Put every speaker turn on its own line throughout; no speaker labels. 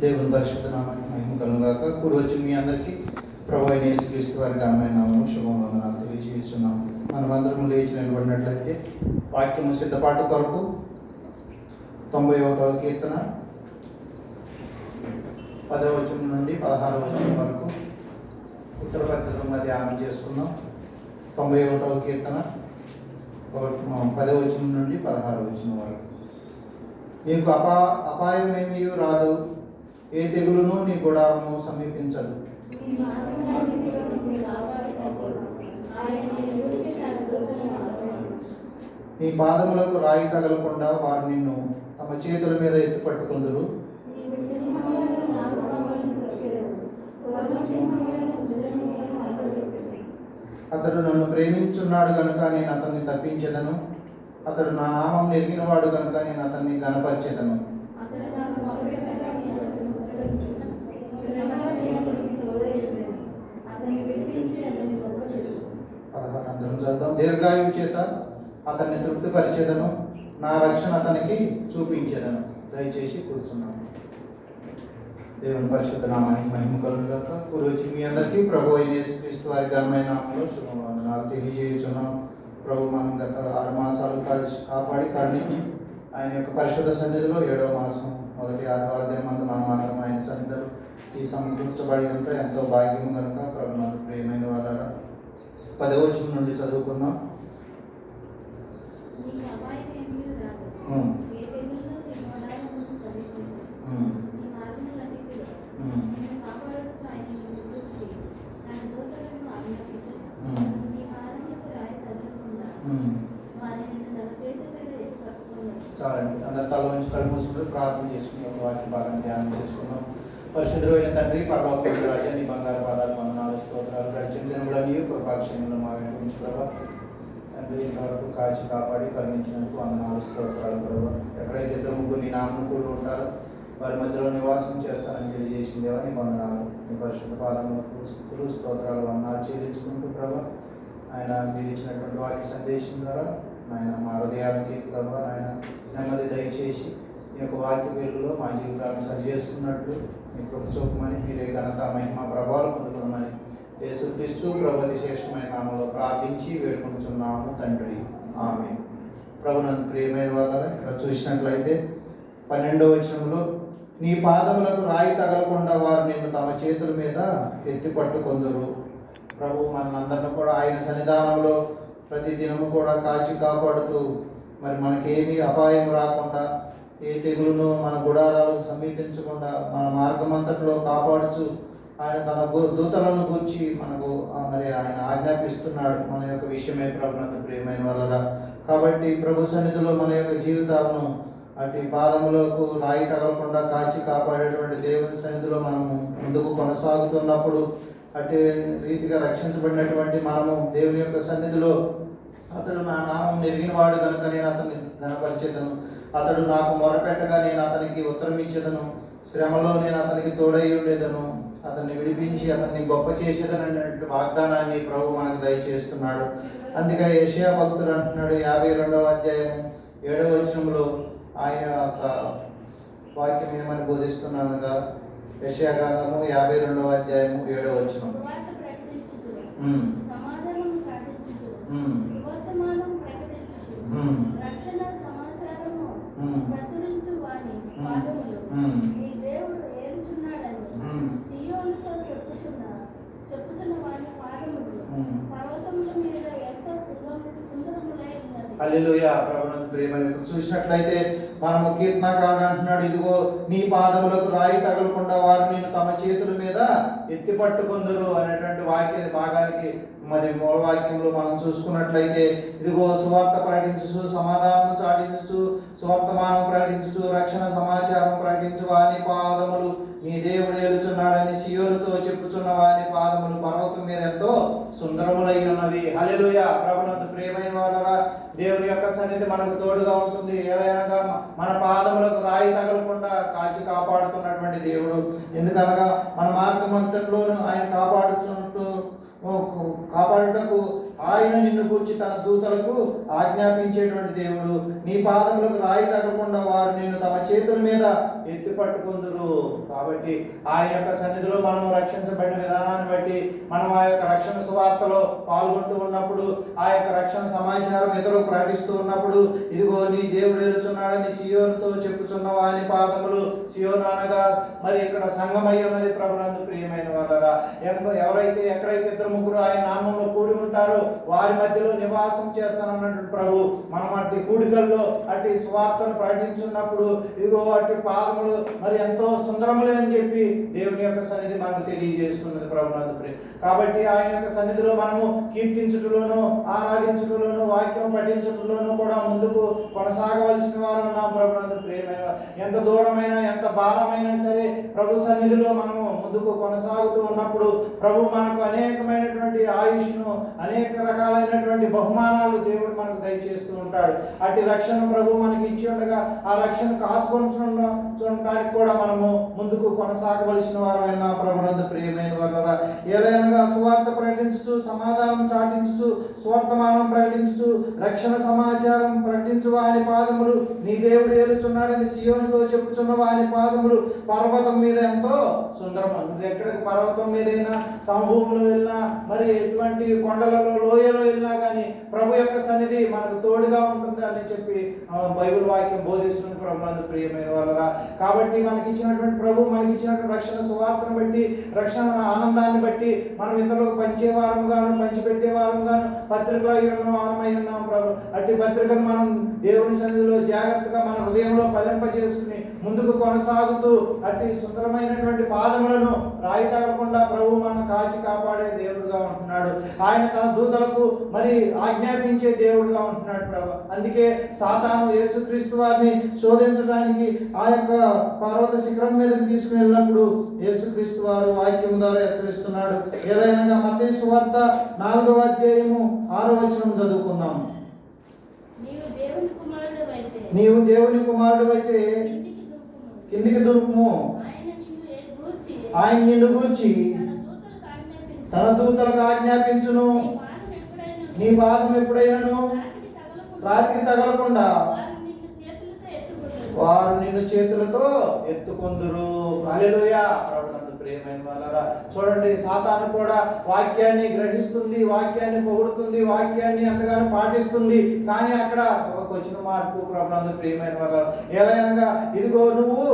దేవుని పరిశుద్ధ నామానికి మహిమ కలుగుగాక. కూడి వచ్చి మీ అందరికీ ప్రభువైన యేసుక్రీస్తు వారి ఘనమైన నామములో శుభవందనాలు తెలియజేస్తున్నాము. మనమందరం లేచి నిలబడినట్లయితే వాక్యము సిద్ధపాటు కొరకు 91వ కీర్తన 10వ వచనం నుండి 16వ వచనం వరకు ఉత్తర పద్ధతులుగా ధ్యానం చేసుకుందాం. 91వ కీర్తన 10వ వచనం నుండి 16వ వచనం వరకు. నీకు అపాయమేమీ రాదు, ఏ తెగులును నీ గుడారము సమీపించదు. నీ పాదములకు రాయి తగలకుండా వారు నిన్ను తమ చేతుల మీద ఎత్తి పట్టుకొందురు. అతడు నన్ను ప్రేమించున్నాడు కనుక నేను అతన్ని తప్పించెదను. అతడు నా నామం నెరిగినవాడు కనుక నేను అతన్ని ఘనపరిచెదను. అందరం చదువుతాం. దీర్ఘాయువు చేత అతన్ని తృప్తిపరిచేదను, నా రక్షణ అతనికి చూపించేదను. దయచేసి కూర్చున్నాను. దేవుని పరిశుద్ధ నామానికి మహిమ కలుగుగాక. కూడి వచ్చి మీ అందరికీ ప్రభు అయిన యేసుక్రీస్తు వారి ఘనమైన నామములో శుభవందనాలు తెలియజేస్తున్నాం. ప్రభు మనం గత 6 మాసాలు కాపాడి కరుణించి ఆయన యొక్క పరిశుద్ధ సన్నిధిలో 7వ మాసం మొదటి ఆదివారం దినమందు మనం మాత్రం ఆయన సన్నిధిలో ఈ సమకూర్చబడి ఉంటే ఎంతో భాగ్యం కనుక ప్రభు నాకు ప్రియమైన వారా 10వ వచనం నుండి చదువుకుందాం. చాలండి, అందరి తల నుంచి కళ్ళు మూసుకుంటూ ప్రార్థన చేసుకుందాం. వాక్య భాగం ధ్యానం చేసుకుందాం. పరిశుద్ధుడైన తండ్రి, పరలోకపు రాజా, నీ బంగారు పాదాలు వందనాలు స్తోత్రాలు. గడిచిన దినములని కృపాక్షేమంలో మా వెంట ఉంచి ప్రభా తండ్రి, ఇంతవరకు కాచి కాపాడి కరుణించినందుకు వందనాలు స్తోత్రాలు ప్రభా. ఎక్కడైతే ఇద్దరు ముగ్గురు నీ నామం కూడి ఉంటారో వారి మధ్యలో నివాసం చేస్తానని తెలియజేసిందేవా నీ వందనాలు. నీ పరిశుద్ధ పాదములకు స్తుతులు స్తోత్రాలు వందనాలు చెల్లించుకుంటూ ప్రభా ఆయన మీరు ఇచ్చినటువంటి వాక్య సందేశం ద్వారా ఆయన మా హృదయానికి ప్రభా ఆయన నెమ్మది దయచేసి ఈ యొక్క వాక్య వెలుగులో మా జీవితాలను సరిచేసుకున్నట్లు మీ కృప చూపమని, మీరే ఘనత మహిమ ప్రభావాలు పొందుకోమని యేసుక్రీస్తు ప్రభువతి శ్రేష్టమైన నామములో ప్రార్థించి వేడుకొనుచున్నాము తండ్రి, ఆమేన్. ప్రభునందు ప్రియమైన వారు ఇక్కడ చూసినట్లయితే 12వ వచనంలో నీ పాదములకు రాయి తగలకుండా వారు నిన్ను తమ చేతుల మీద ఎత్తి పట్టుకొందురు. ప్రభు మనందరిని కూడా ఆయన సన్నిధానంలో ప్రతి దినము కూడా కాచి కాపాడుతూ మరి మనకేమీ అపాయం రాకుండా, ఏ తెగులును మన గుడారాలకు సమీపించకుండా మన మార్గమంతట్లో కాపాడుచు ఆయన తన దూతలను గురించి మనకు మరి ఆయన ఆజ్ఞాపిస్తున్నాడు. మన యొక్క విషయమే ప్రభునందు ప్రియమైన వాళ్ళరా. కాబట్టి ప్రభు సన్నిధిలో మన యొక్క జీవితాలను అటు పాదములకు రాయి తగలకుండా కాచి కాపాడేటువంటి దేవుని సన్నిధిలో మనము ముందుకు కొనసాగుతున్నప్పుడు అటు రీతిగా రక్షించబడినటువంటి మనము దేవుని యొక్క సన్నిధిలో అతడు నా నామం నెరిగినవాడు కనుక నేను అతన్ని ఘనపరిచేదను, అతడు నాకు మొరపెట్టగా నేను అతనికి ఉత్తరం ఇచ్చేదను, శ్రమలో నేను అతనికి తోడై ఉండేదను, అతన్ని విడిపించి అతన్ని గొప్ప చేసేదను అనే వాగ్దానాన్ని ప్రభు మనకు దయచేస్తున్నాడు. అందుకే యెషయా భక్తుడు అంటున్నాడు 52వ అధ్యాయము 7వ వచనంలో ఆయన యొక్క వాక్యం ఏమని బోధిస్తున్నానుగా, యెషయా గ్రంథము 52వ అధ్యాయము 7వ వచనం. హల్లెలూయా. ప్రభునందు ప్రియమైన చూసినట్లయితే మనము కీర్తనకారుడు అంటున్నాడు, ఇదిగో నీ పాదములకు రాయి తగలకుండా వారు నిన్ను తమ చేతుల మీద ఎత్తి పట్టుకొందురు అనేటువంటి వాక్య భాగానికి మరి మూల వాక్యంలో మనం చూసుకున్నట్లయితే ఇదిగో సువార్త ప్రకటించు, సమాధానం చాటించు, సువర్తమానం ప్రకటించు, రక్షణ సమాచారం ప్రకటించు వాని పాదములు నీ దేవుడు ఏలుచున్నాడని సియోనుతో చెప్పుచున్న వాని పాదములు పర్వతం మీద ఎంతో సుందరములై ఉన్నవి. హల్లెలూయా. ప్రభునందు ప్రియమైన వారరా, దేవుని యొక్క సన్నిధి మనకు తోడుగా ఉంటుంది. ఎలాగనగా మన పాదములకు రాయి తగలకుండా కాచి కాపాడుతున్నటువంటి దేవుడు. ఎందుకనగా మన మార్గం అంతట్లోనూ ఆయన కాపాడుతున్నట్టు కాపాడుటకు ఆయన నిన్ను గూర్చి తన దూతలకు ఆజ్ఞాపించేటువంటి దేవుడు. నీ పాదములకు రాయి తగలకుండా వారు నిన్ను తమ చేతుల మీద ఎత్తి పట్టుకుందురు. కాబట్టి ఆయన యొక్క సన్నిధిలో మనం రక్షించబడిన విధానాన్ని బట్టి మనం ఆ యొక్క రక్షణ సువార్తలో పాల్గొంటూ ఉన్నప్పుడు, ఆ యొక్క రక్షణ సమాచారం ఇతరులకు ప్రకటిస్తూ ఉన్నప్పుడు, ఇదిగో నీ దేవుడు ఏలుచున్నాడని సియోనుతో చెప్పుచున్న వాని పాదములు, సియోను అనగా మరి ఇక్కడ సంఘమై ఉన్నది ప్రభునందు ప్రియమైన వారరా. ఎవరైతే ఎక్కడైతే ఇద్దరు ముగ్గురు ఆయన నామంలో కూడి ఉంటారో వారి మధ్యలో నివాసం చేస్తానన్నటువంటి ప్రభు మనం అట్టి కూడికల్లో అట్టి స్వార్థను ప్రకటించున్నప్పుడు ఇదిగో అట్టి పాదములు మరి ఎంతో సుందరములే అని చెప్పి దేవుని యొక్క సన్నిధి మనకు తెలియజేస్తున్నది ప్రభునందు ప్రియ. కాబట్టి ఆయన యొక్క సన్నిధిలో మనము కీర్తించుటలోను, ఆరాధించుటలోను, వాక్యం పఠించుటలోను కూడా ముందుకు కొనసాగవలసిన వారు ఉన్నాం ప్రభునందు ప్రియమైన. ఎంత దూరమైనా ఎంత భారమైనా సరే ప్రభు సన్నిధిలో మనము ముందుకు కొనసాగుతూ ఉన్నప్పుడు ప్రభు మనకు అనేకమైనటువంటి ఆయుష్ను, అనేక రకాలైనటువంటి బహుమానాలు దేవుడు మనకు దయచేస్తూ ఉంటాడు. అట్టి రక్షణ ప్రభు మనకి ఇచ్చి ఉండగా ఆ రక్షణ కాచుకొనడానికి కూడా మనము ముందుకు కొనసాగవలసిన వారైనా ప్రభునందు ప్రియమైన వారరా. ఏలైనగా సువార్త ప్రకటించుచు, సమాధానం చాటించుచు, స్వర్తమానం ప్రకటించుచు, రక్షణ సమాచారం ప్రకటించు వాని పాదములు, నీ దేవుడు ఏలుచున్నాడని సియోనుతో చెప్పుచున్న వాని పాదములు పర్వతం మీద ఎంతో సుందరము. నువ్వు ఎక్కడికి పర్వతం మీదైనా, సమభూమిలో వెళ్ళినా, మరి ఎటువంటి కొండలలో, లోయలో వెళ్ళినా కానీ ప్రభు యొక్క సన్నిధి మనకు తోడుగా ఉంటుంది అని చెప్పి బైబిల్ వాక్యం బోధిస్తుంది ప్రభునందు ప్రియమైన వాళ్ళరా. కాబట్టి మనకి ఇచ్చినటువంటి ప్రభు మనకి ఇచ్చినటువంటి రక్షణ సువార్తను బట్టి, రక్షణ ఆనందాన్ని బట్టి మనం ఇతరులకు పంచే వారంగాను, పంచిపెట్టే వారంగాను పత్రికలు అయి ఉన్న వారమై ఉన్నాం ప్రభు. అట్టి పత్రికను మనం దేవుని సన్నిధిలో జాగ్రత్తగా మన హృదయంలో పల్లింపజేసుకుని ముందుకు కొనసాగుతూ అట్టి సుందరమైనటువంటి పాదములను రాయి తగలకుండా ప్రభు మనం కాచి కాపాడే దేవుడుగా ఉంటున్నాడు. ఆయన తన దూతలకు మరి ఆజ్ఞాపించే దేవుడుగా ఉంటున్నాడు ప్రభు. అందుకే సాతాను యేసుక్రీస్తు వారిని శోధించడానికి ఆ యొక్క పర్వత శిఖరం మీదకి తీసుకుని వెళ్ళినప్పుడు యేసుక్రీస్తు వారు వాక్యం ద్వారా హెచ్చరిస్తున్నాడు. ఎలాగనగా మత్తయి సువార్త 4వ అధ్యాయము 6వ వచనం చదువుకుందాం. నీవు దేవుని కుమారుడు అయితే కిందికి దురుకుము, ఆయన నిన్ను గూర్చి తన దూతలకు ఆజ్ఞాపించును, నీ పాదం ఎప్పుడైనాను రాతికి తగలకుండా వారు నిన్ను చేతులతో ఎత్తుకొందురు. హల్లెలూయా. ప్రియమైన వాళ్ళరా, చూడండి, సాతాను కూడా వాక్యాన్ని గ్రహిస్తుంది, వాక్యాన్ని పొగుడుతుంది, వాక్యాన్ని ఎంతగానో పాటిస్తుంది. కానీ అక్కడ ఒక వచ్చిన మార్పు ప్రభునందు ప్రియమైన వాళ్ళ. ఎలాగనగా ఇదిగో నువ్వు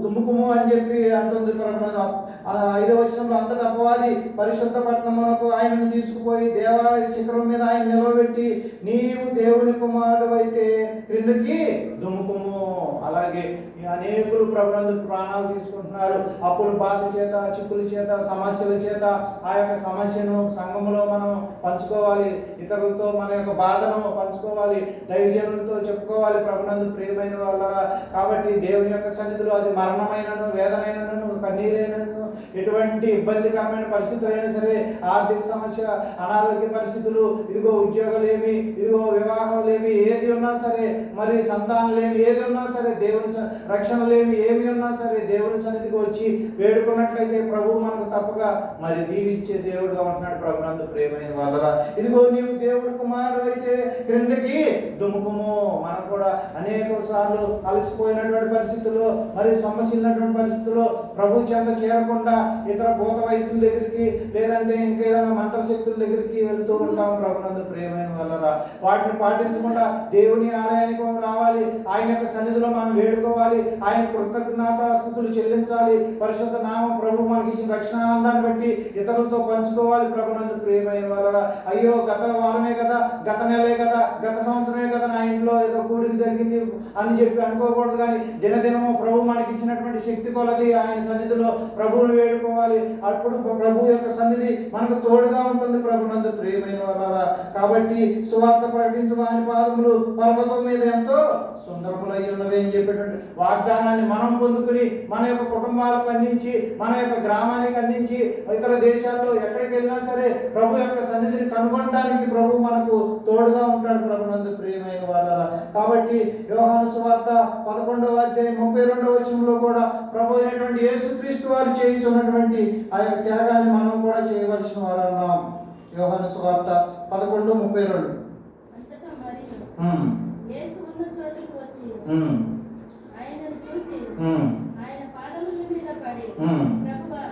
దుమ్ముకుము అని చెప్పి అంటుంది ప్రభునందు. 5వ వచనంలో అంతటా అపవాది పరిశుద్ధ పట్టణమునకు ఆయనను తీసుకుపోయి దేవాలయ శిఖరం మీద ఆయన నిలవబెట్టి, నీవు దేవుని కుమారుడు అయితే క్రిందకి దుమ్ముకుము. అలాగే అనేకులు ప్రభునందు ప్రాణాలు తీసుకుంటున్నారు. అప్పులు బాధ చేత, చిక్కుల చేత, సమస్యల చేత ఆ యొక్క సమస్యను సంఘములో మనం పంచుకోవాలి, ఇతరులతో మన యొక్క బాధను పంచుకోవాలి, దైవజనులతో చెప్పుకోవాలి ప్రభునందు ప్రియమైన వాళ్ళరా. కాబట్టి దేవుని యొక్క సన్నిధిలో అది మరణమైనను, వేదనైనను, కన్నీరైనను, ఎటువంటి ఇబ్బందికరమైన పరిస్థితులైనా సరే, ఆర్థిక సమస్య, అనారోగ్య పరిస్థితులు, ఇదిగో ఉద్యోగాలేమి, ఇదిగో వివాహాలేమి, ఏది ఉన్నా సరే, మరి సంతానాలేమి, ఏది ఉన్నా సరే, దేవుని రక్షణలేమి ఏమి ఉన్నా సరే దేవుని సన్నిధికి వచ్చి వేడుకున్నట్లయితే ప్రభు మనకు తప్పగా మరి దీవించే దేవుడుగా ఉంటున్నాడు ప్రభునందు ప్రియమైన వాళ్ళరా. ఇదిగో నీవు దేవుడి కుమారుడు అయితే క్రిందకి దుముకుము. మనం కూడా అనేక సార్లు అలసిపోయినటువంటి పరిస్థితుల్లో, మరి సమస్యలున్నటువంటి పరిస్థితుల్లో ప్రభు చెంత చేరకుండా ఇతర భూత వైద్యుల దగ్గరికి, లేదంటే ఇంకేదైనా మంత్రశక్తుల దగ్గరికి వెళ్తూ ఉంటాం ప్రభునందు ప్రియమైన వాళ్ళరా. వాటిని పాటించకుండా దేవుని ఆలయానికి రావాలి, ఆయన యొక్క సన్నిధిలో మనం వేడుకోవాలి, ఆయన కృతజ్ఞతాస్తుతులు చెల్లించాలి. పరిశుద్ధ నామం ప్రభు మనకి ఇచ్చిన రక్షణ ఆనందాన్ని బట్టి ఇతరులతో పంచుకోవాలి ప్రభునందు ప్రియమైన వాళ్ళరా. అయ్యో గత వారమే కదా, గత నెలే కదా, గత సంవత్సరమే కదా నా ఇంట్లో ఏదో కూడికి జరిగింది అని చెప్పి అనుకోకూడదు. కానీ దినదినము ప్రభు మనకి ఇచ్చినటువంటి శక్తి కొలది ఆయన సన్నిధిలో ప్రభువును వేడుకోవాలి. అప్పుడు ప్రభు యొక్క సన్నిధి మనకు తోడుగా ఉంటుంది ప్రభునందు ప్రియమైన వాళ్ళరా. కాబట్టి సువార్త ప్రకటించు వాని పాదములు పర్వతం మీద ఎంతో సుందరములై ఉన్నవి అని చెప్పేటువంటి వాగ్దానాన్ని మనం పొందుకుని మన యొక్క కుటుంబాలకు అందించి, మన యొక్క గ్రామానికి అందించి, ఇతర దేశాల్లో ఎక్కడికి వెళ్ళినా సరే ప్రభు యొక్క సన్నిధిని కనుగొనడానికి ప్రభు మనకు తోడుగా ఉంటాడు ప్రభునందు ప్రియమైన వాళ్ళరా. కాబట్టి యోహాను సువార్త 11వ అధ్యాయం 32వ వచనంలో కూడా ప్రభు అయినటువంటి యేసుక్రీస్తు వారు చేయుచున్నటువంటి ఆ యొక్క త్యాగాన్ని మనం కూడా చేయవలసిన వారన్నాం. యోహాను సువార్త 11:32.
అంతటా మరియ యేసు ఉన్న చోటుకు వచ్చి ఆయనను చూచి ఆయన పాదముల మీద పడి, ప్రభువా,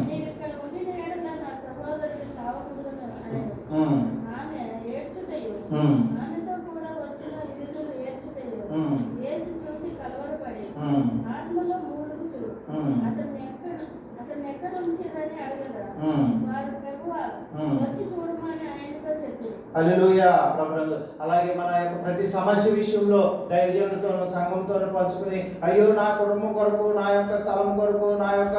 నీవు ఇక్కడ ఉండిన యెడల నా సహోదరుడు చావకుండును అనెను. ఆమె ఏడ్చుటయు ఆమెతో కూడా వచ్చిన యూదులు ఏడ్చుటయు యేసు చూసి కలవరపడి ఆత్మలో మూలుగుచు అతన్ని ఎక్కడ ఉంచిరని అడగగా వారు, ప్రభువా, వచ్చి చూడమని ఆయనతో చెప్పారు.
హల్లెలూయా ప్రభునందు. అలాగే మన యొక్క ప్రతి సమస్య విషయంలో దైవజనులతోనూ సంఘంతోనూ పంచుకుని, అయ్యో నా కుటుంబం కొరకు, నా యొక్క స్థలం కొరకు, నా యొక్క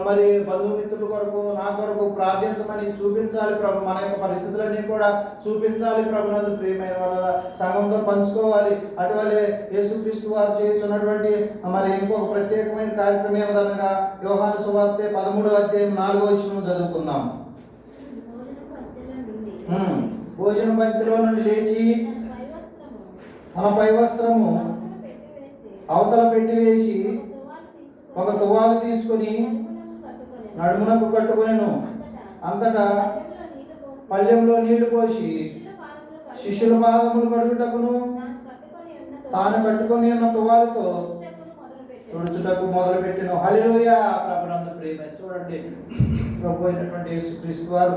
మరి బంధుమిత్రుల కొరకు, నా కొరకు ప్రార్థించమని చూపించాలి ప్రభు. మన యొక్క పరిస్థితులన్నీ కూడా చూపించాలి ప్రభునందు. ప్రియమైన వాళ్ళ సంఘంతో పంచుకోవాలి. అటువలే యేసుక్రీస్తు వారు చేస్తున్నటువంటి మరి ఇంకొక ప్రత్యేకమైన కార్యక్రమం ఏమదనగా యోహాను సువార్త 13:4 చదువుకుందాం. భోజన పంక్తిలో నుండి లేచి తన పై వస్త్రము అవతల పెట్టివేసి ఒక తువాలు తీసుకొని నడుమునకు కట్టుకొనెను. అంతటా పళ్ళెంలో నీళ్లు పోసి శిష్యుల పాదములు కడుగుటకును తాను కట్టుకొని ఉన్న తువాలుతో తుడుచుటకు మొదలు పెట్టెను. హల్లెలూయా ప్రభునందు. ప్రేమ చూడండి, ప్రభు అయినటువంటి యేసుక్రీస్తు వారు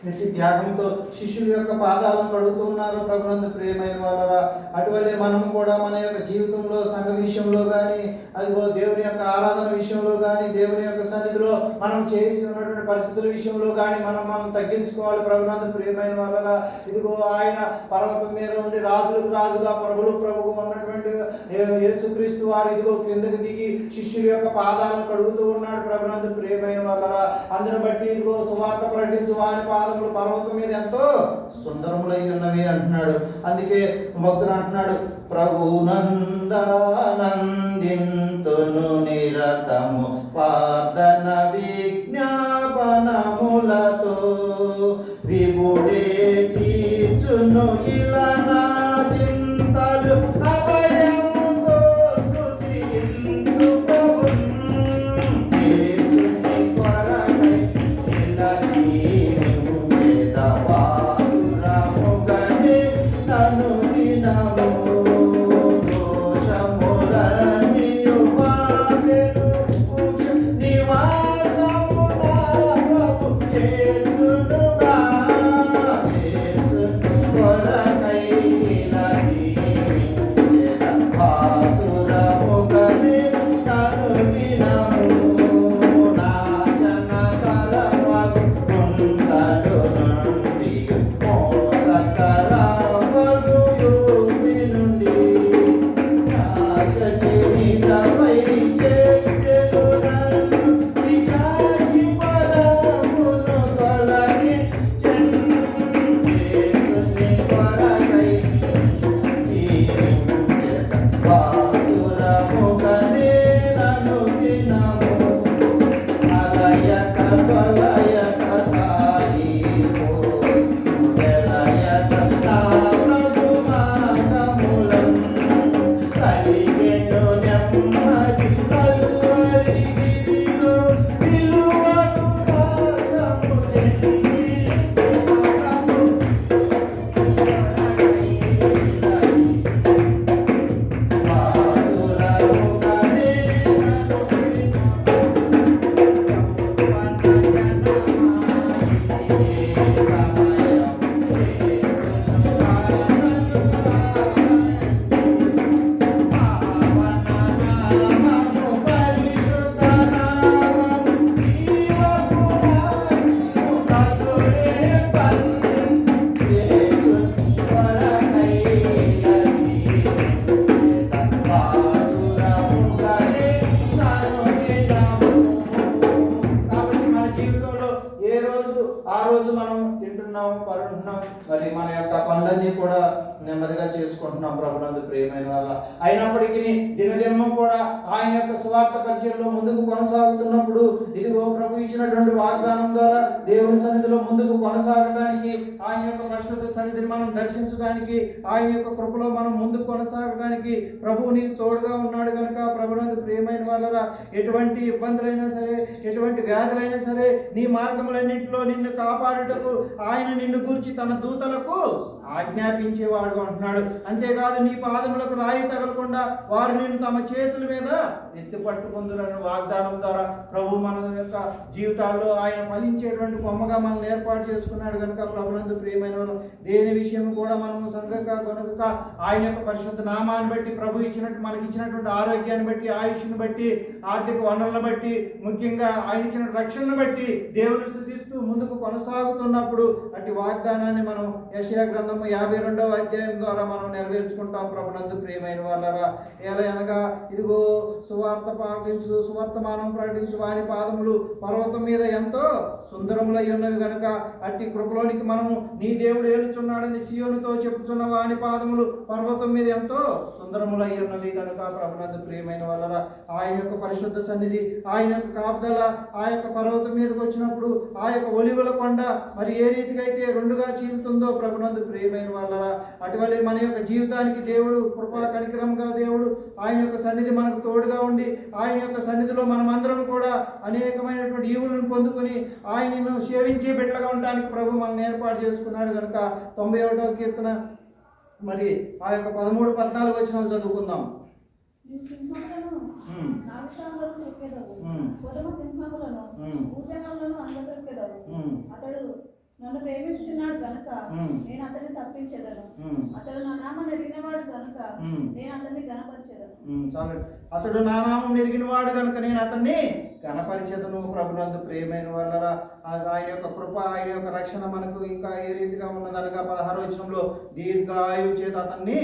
ఎట్టి త్యాగంతో శిష్యుల యొక్క పాదాలను కడుగుతూ ఉన్నారు ప్రభునందు. ప్రియమైన వాళ్ళరా, అటువలే మనం కూడా మన యొక్క జీవితంలో సంఘ విషయంలో కానీ, అదిగో దేవుని యొక్క ఆరాధన విషయంలో కానీ, దేవుని యొక్క సన్నిధిలో మనం చేసి ఉన్నటువంటి పరిస్థితుల విషయంలో కానీ మనం తగ్గించుకోవాలి ప్రభునందు. ప్రియమైన వాళ్ళరా, ఇదిగో ఆయన పర్వతం మీద ఉండి రాజులకు రాజుగా ప్రభువులకు ప్రభువుగా ఉన్నటువంటి యేసుక్రీస్తు వారు ఇదిగో క్రిందకి దిగి శిష్యుల యొక్క పాదాలను కడుగుతూ ఉన్నాడు ప్రభునందు. ప్రియమైన వాళ్ళరా, అందుని బట్టి ఇదిగో సువార్త ప్రకటించు వారి పాదములు పర్వతం మీద ఎంతో సుందరములై ఉన్నవి అంటున్నాడు. అందుకే భక్తుడు అంటున్నాడు, ప్రభునందానందింతును నిరతము ప్రార్థన విజ్ఞాపనములతో విభుడే తీర్చును ఇలా నా చింతలు అభయముతో స్తుతింతు ప్రభున్. యేసుని కొరకై ఇలా జీవించెద వాసురముగనే నన్ను వినము. దోషములన్నీయు పాపెను నివాసమున ప్రభు చేర్చునుగా. యేసుని కొరకై ఇలా జీవించెద వాసురముగనే నన్ను వినము. నాశనకరమగు గుండలు నుండి మోసకరమగు యోగి నుండి నాశ చెరితమై ఎత్తెను నన్ను విచాచి పదమును తొలగించెను. యేసుని కొరకై జీవించెద వాసురముగనే నన్ను వినము. అలయక సలయక సాగిపోదు వెలయక నా ప్రభు మార్గములం. కలిగెను నెమ్మది కలువరి గిరిలో విలువను మార్గము చెంది వాసురముగనే మరి మన యొక్క పనులన్నీ కూడా నెమ్మదిగా చేసుకుంటున్నాం ప్రభునందు. ప్రియమైన వాళ్ళ అయినప్పటికీ దినదినము కూడా ఆయన యొక్క సువార్త పరిచయంలో ముందుకు కొనసాగుతున్నప్పుడు ఇదిగో ప్రభు ఇచ్చినటువంటి వాగ్దానం ద్వారా దేవుని సన్నిధిలో ముందుకు కొనసాగడానికి, ఆయన యొక్క పరిశుద్ధ సన్నిధిని మనం దర్శించడానికి, ఆయన యొక్క కృపలో మనం ముందుకు కొనసాగడానికి ప్రభువు నీకు తోడుగా ఉన్నాడు కనుక ప్రభునందు ప్రియమైన వాళ్ళరా, ఎటువంటి ఇబ్బందులైనా సరే, ఎటువంటి వ్యాధులైనా సరే, నీ మార్గములన్నింటిలో నిన్ను కాపాడుటకు ఆయన నిన్ను గూర్చి తన దూతలకు ఆజ్ఞాపించేవాడు అంటున్నాడు. అంతేకాదు నీ పాదములకు రాయి తగలకుండా వారు నిన్ను తమ చేతుల మీద ఎత్తి పట్టుకుందురని వాగ్దానం ద్వారా ప్రభు మన యొక్క జీవితాల్లో ఆయన ఫలించేటువంటి కొమ్మగా మనల్ని ఏర్పాటు చేసుకున్నాడు కనుక ప్రభునందు ప్రియమైన వాళ్ళు, దేని విషయం కూడా మనము సంఘంగా కొనుక ఆయన యొక్క పరిశుద్ధ నామాన్ని బట్టి, ప్రభు ఇచ్చినట్టు మనకి ఇచ్చినటువంటి ఆరోగ్యాన్ని బట్టి, ఆయుష్ని బట్టి, ఆర్థిక వనరులను బట్టి, ముఖ్యంగా ఆయన ఇచ్చిన రక్షణను బట్టి దేవుని స్తుతిస్తూ ముందుకు కొనసాగుతున్నప్పుడు అటు వాగ్దానాన్ని మనం యెషయా గ్రంథం 52వ అధ్యాయం ద్వారా మనం నెరవేర్చుకుంటాం ప్రభునందు ప్రియమైన వాళ్ళరా. ఎలా అనగా ఇదిగో సువార్త ప్రకటించు, సువర్తమానం ప్రకటించు వాని పాదములు పర్వతం మీద ఎంతో సుందరములై ఉన్నవి కనుక అట్టి కృపలోనికి మనము నీ దేవుడు ఏలుచున్నాడని సియోనుతో చెప్పుచున్న వాని పాదములు పర్వతం మీద ఎంతో సుందరములై ఉన్నవి కనుక ప్రభునందు ప్రియమైన వాళ్ళరా, ఆయన యొక్క పరిశుద్ధ సన్నిధి, ఆయన యొక్క కాపుదల ఆ యొక్క పర్వతం మీదకి వచ్చినప్పుడు ఆ యొక్క ఒలివల కొండ మరి ఏ రీతిగా అయితే రెండుగా చీలుతుందో ప్రభునందు ప్రియమైన వాళ్ళరా, అటువలే మన యొక్క జీవితానికి దేవుడు కృపా కనికరం గల దేవుడు, ఆయన యొక్క సన్నిధి మనకు తోడుగా ఉండి ఆయన యొక్క సన్నిధిలో మనమందరం కూడా అనేకమైనటువంటి ఈవులను పొందుకొని ఆయనను సేవించే బిడ్డలుగా ఉండడానికి ప్రభు మనల్ని ఏర్పాటు చేసుకున్నాడు కనుక 91వ కీర్తన మరి ఆ యొక్క 13, 14 వచనాలు చదువుకుందాం.
అతడు నన్ను ప్రేమించున్నాడు కనుక నేను అతన్ని తప్పించదను. అతడు నా నామం ఎరిగినవాడు కనుక నేను అతన్ని గణపరిచెదను.
చాలు, అతడు నా నామం ఎరిగినవాడు కనుక నేను అతన్ని గణపరిచెదను. ప్రభునందు ప్రియమైన వాళ్ళరా, ఆయన యొక్క కృప, ఆయన యొక్క రక్షణ మనకు ఇంకా ఏ రీతిగా ఉన్నదనగా 16వ వచనంలో దీర్ఘాయువు చేత అతన్ని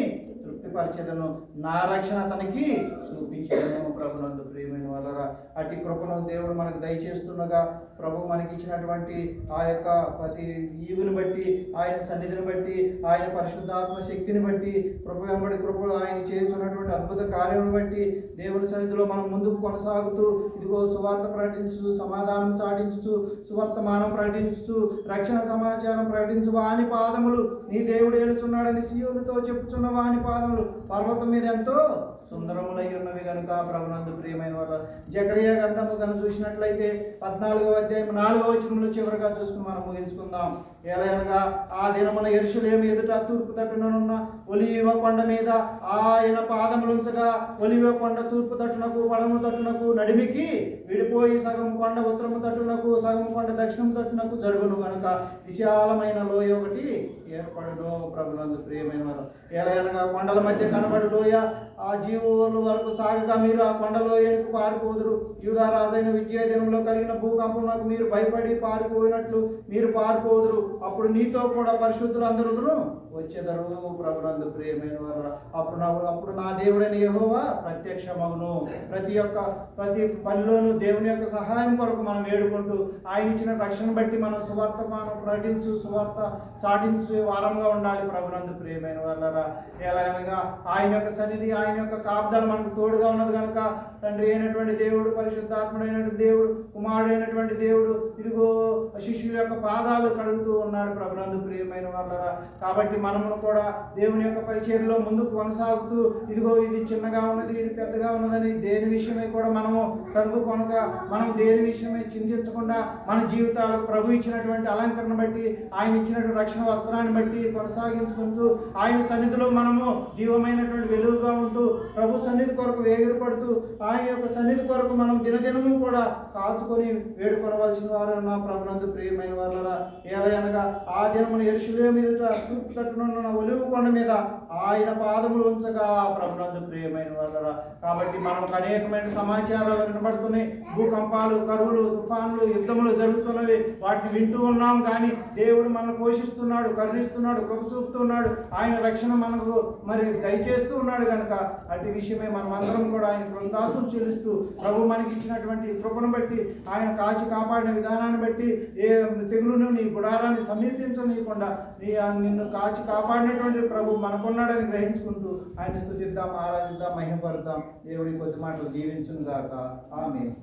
తృప్తిపరిచెదను, నా రక్షణ అతనికి చూపించదను. ప్రభునందు ప్రియమైన వాళ్ళరా, అట్టి కృపను దేవుడు మనకు దయచేస్తుండగా ప్రభు మనకి ఇచ్చినటువంటి ఆ యొక్క ప్రతి ఈవుని బట్టి, ఆయన సన్నిధిని బట్టి, ఆయన పరిశుద్ధాత్మ శక్తిని బట్టి, కృప వెంబడి కృపలు ఆయన చేస్తున్నటువంటి అద్భుత కార్యం బట్టి దేవుని సన్నిధిలో మనం ముందుకు కొనసాగుతూ ఇదిగో సువార్త ప్రకటించు, సమాధానం చాటించు, సువర్తమానం ప్రకటించు, రక్షణ సమాచారం ప్రకటించు వాని పాదములు నీ దేవుడు ఏలుచున్నాడని సియోనుతో చెప్పుచున్న వాని పాదములు పర్వతం మీద ఎంతో సుందరములై ఉన్నవి కనుక ప్రభునందు ప్రియమైన వారు. జకరియా గ్రంథము కనుక చూసినట్లయితే 14వ అధ్యాయం 4వ వచనంలో చివరిగా చూసుకుని మనం ముగించుకుందాం. ఎలా అనగా ఆ దినమున యెరూషలేము ఎదుట తూర్పు తట్టుననున్న ఒలీవ కొండ మీద ఆయన పాదములుంచగా ఒలీవ కొండ తూర్పు తట్టునకు పడము తట్టునకు నడిమికి విడిపోయి సగం కొండ ఉత్తరము తట్టునకు సగం కొండ దక్షిణము తట్టునకు జరుగును కనుక విశాలమైన లోయ ఒకటి ఏర్పడును. ప్రభునందు ప్రియమైన వారు, ఎలా అనగా కొండల మధ్య కనబడు లోయ ఆ జీవుల వరకు సాగగా మీరు ఆ కొండలోయకు పారిపోదురు. యూదా రాజైన విజయదినంలో కలిగిన భూకంపమునకు మీరు భయపడి పారిపోయినట్లు మీరు పారిపోదురు. అప్పుడు నీతో కూడా పరిశుద్ధులందరూ వచ్చేదరు. ప్రభునందు ప్రియమైన వారు, అప్పుడు నా దేవుడైన యెహోవా ప్రత్యక్షమగును. ప్రతి పనిలోనూ దేవుని యొక్క సహాయం కొరకు మనం వేడుకుంటూ ఆయన ఇచ్చిన రక్షణ బట్టి మనం సువార్తమానం ప్రకటించు, సువార్త చాటించు వారంగా ఉండాలి. ప్రభునందు ప్రియమైన వాళ్ళరా, ఎలా అనగా ఆయన యొక్క సన్నిధి, ఆయన యొక్క కాపుదల మనకు తోడుగా ఉన్నది కనుక తండ్రి అయినటువంటి దేవుడు, పరిశుద్ధాత్ముడైనటువంటి దేవుడు, కుమారుడైనటువంటి దేవుడు ఇదిగో శిష్యుల యొక్క పాదాలు కడుగుతూ ఉన్నాడు. ప్రభునందు ప్రియమైన వాళ్ళరా, కాబట్టి మనము కూడా దేవుని యొక్క పరిచర్యలో ముందుకు కొనసాగుతూ ఇదిగో ఇది చిన్నగా ఉన్నది, ఇది పెద్దగా ఉన్నదని దేని విషయమై కూడా మనము సరుకు కొనక, మనం దేని విషయమై చింతించకుండా మన జీవితాలకు ప్రభు ఇచ్చినటువంటి అలంకరణ బట్టి, ఆయన ఇచ్చినటువంటి రక్షణ వస్త్రాన్ని బట్టి కొనసాగించుకుంటూ ఆయన సన్నిధిలో మనము జీవమైనటువంటి వెలుగుగా ఉంటూ ప్రభు సన్నిధి కొరకు వేగిరపడుతూ ఆయన యొక్క సన్నిధి కొరకు మనం దినదినము కూడా కాచుకొని వేడుకొనవలసిన వారు నా ప్రభునందు ప్రియమైన వాళ్ళరా. ఎలా అనగా ఆ దినమున యెరూషలేము ఎదుట తూర్పు తట్టునున్న ఒలీవ కొండ మీద ఆయన పాదములు ఉంచగా ప్రభునందు ప్రియమైన వాళ్ళరా. కాబట్టి మనకు అనేకమైన సమాచారాలు వినబడుతున్నాయి. భూకంపాలు, కరువులు, తుఫాన్లు, యుద్ధములు జరుగుతున్నవి. వాటిని వింటూ ఉన్నాం కానీ దేవుడు మనల్ని పోషిస్తున్నాడు, కరుణిస్తున్నాడు. ఉన్నాడు, కృప చూపుతూ ఉన్నాడు. ఆయన రక్షణ మనకు మరి దయచేస్తూ ఉన్నాడు కనుక అటు విషయమే మనమందరం కూడా ఆయన కృతజ్ఞతాస్తుతులు చెల్లిస్తూ ప్రభు మనకి ఇచ్చినటువంటి కృపను బట్టి, ఆయన కాచి కాపాడిన విధానాన్ని బట్టి, ఏ తెగులును నీ గుడారాన్ని సమీపించనీయకుండా నిన్ను కాచి కాపాడినటువంటి ప్రభు మనకున్నాడని గ్రహించుకుంటూ ఆయన స్తుతిద్దాం, ఆరాధిద్దాం, మహిమపరుద్దాం. దేవుడి కొద్ది మాటలు దీవించును గాక. ఆమేన్.